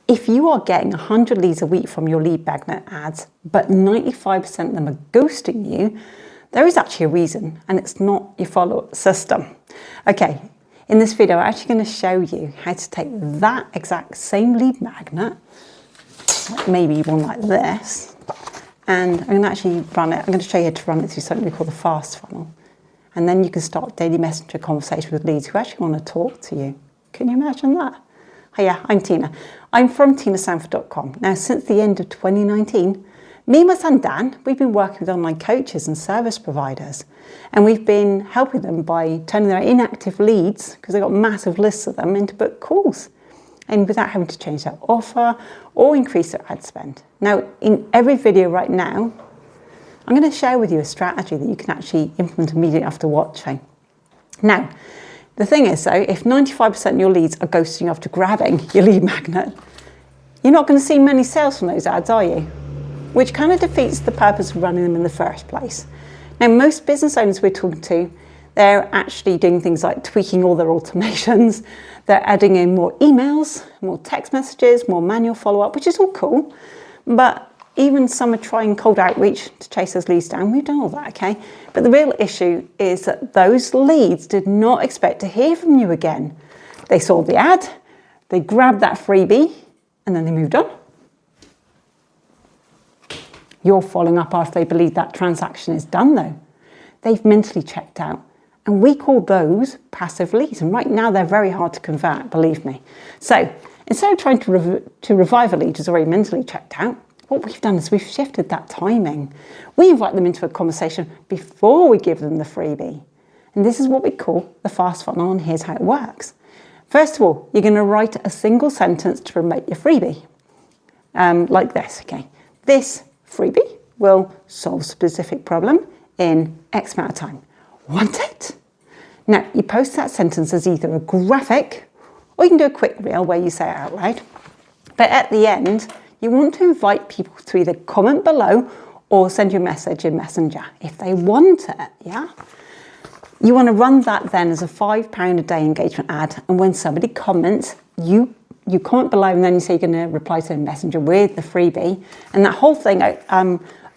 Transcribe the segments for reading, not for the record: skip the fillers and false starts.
if you are getting 100 leads a week from your lead magnet ads, but 95% of them are ghosting you, there is actually a reason, and it's not your follow-up system. Okay, in this video, I'm actually going to show you how to take that exact same lead magnet, maybe one like this, and I'm going to actually run it. I'm going to show you how to run it through something we call the fast funnel. And then you can start daily messenger conversation with leads who actually want to talk to you. Can you imagine that? Hiya, I'm Tina. I'm from tinasandford.com. Now, since the end of 2019, me and my son Dan, we've been working with online coaches and service providers. And we've been helping them by turning their inactive leads, because they've got massive lists of them, into booked calls. And without having to change their offer or increase their ad spend. Now, in every video right now, I'm going to share with you a strategy that you can actually implement immediately after watching. Now, the thing is though, if 95% of your leads are ghosting you after grabbing your lead magnet, you're not going to see many sales from those ads, are you? Which kind of defeats the purpose of running them in the first place. Now, most business owners we're talking to, they're actually doing things like tweaking all their automations. They're adding in more emails, more text messages, more manual follow-up, which is all cool. But even some are trying cold outreach to chase those leads down. We've done all that, okay? But the real issue is that those leads did not expect to hear from you again. They saw the ad, they grabbed that freebie, and then they moved on. You're following up after they believe that transaction is done, though. They've mentally checked out. And we call those passive leads. And right now, they're very hard to convert, believe me. So instead of trying to revive a lead who's already mentally checked out, what we've done is we've shifted that timing. We invite them into a conversation before we give them the freebie. And this is what we call the fast funnel, and here's how it works. First of all, you're going to write a single sentence to promote your freebie. Like this, okay? This freebie will solve a specific problem in X amount of time. Want it? Now, you post that sentence as either a graphic, or you can do a quick reel where you say it out loud. But at the end, you want to invite people to either comment below or send you a message in Messenger if they want it, yeah? You want to run that then as a £5 a day engagement ad, and when somebody comments, you comment below and then you say you're going to reply to a Messenger with the freebie, and that whole thing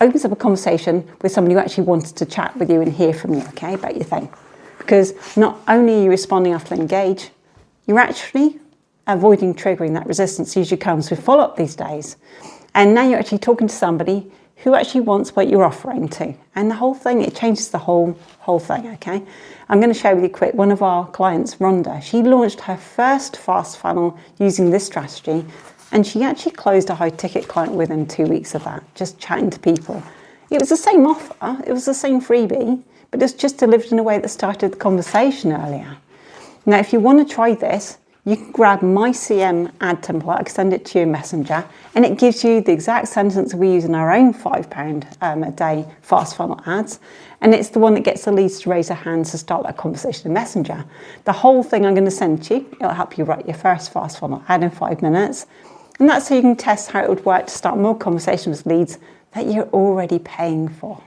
opens up a conversation with somebody who actually wanted to chat with you and hear from you, okay, about your thing. Because not only are you responding after they engage, you're actually avoiding triggering that resistance usually comes with follow-up these days. And now you're actually talking to somebody who actually wants what you're offering to. And the whole thing, it changes the whole thing, okay? I'm going to share with you quick, one of our clients, Rhonda, she launched her first fast funnel using this strategy, and she actually closed a high-ticket client within 2 weeks of that, just chatting to people. It was the same offer, it was the same freebie, but it's just delivered in a way that started the conversation earlier. Now, if you want to try this, you can grab my CM ad template, I can send it to you in Messenger, and it gives you the exact sentence we use in our own £5 a day fast funnel ads. And it's the one that gets the leads to raise their hands to start that conversation in Messenger. The whole thing I'm going to send to you, it'll help you write your first fast funnel ad in 5 minutes. And that's so you can test how it would work to start more conversations with leads that you're already paying for.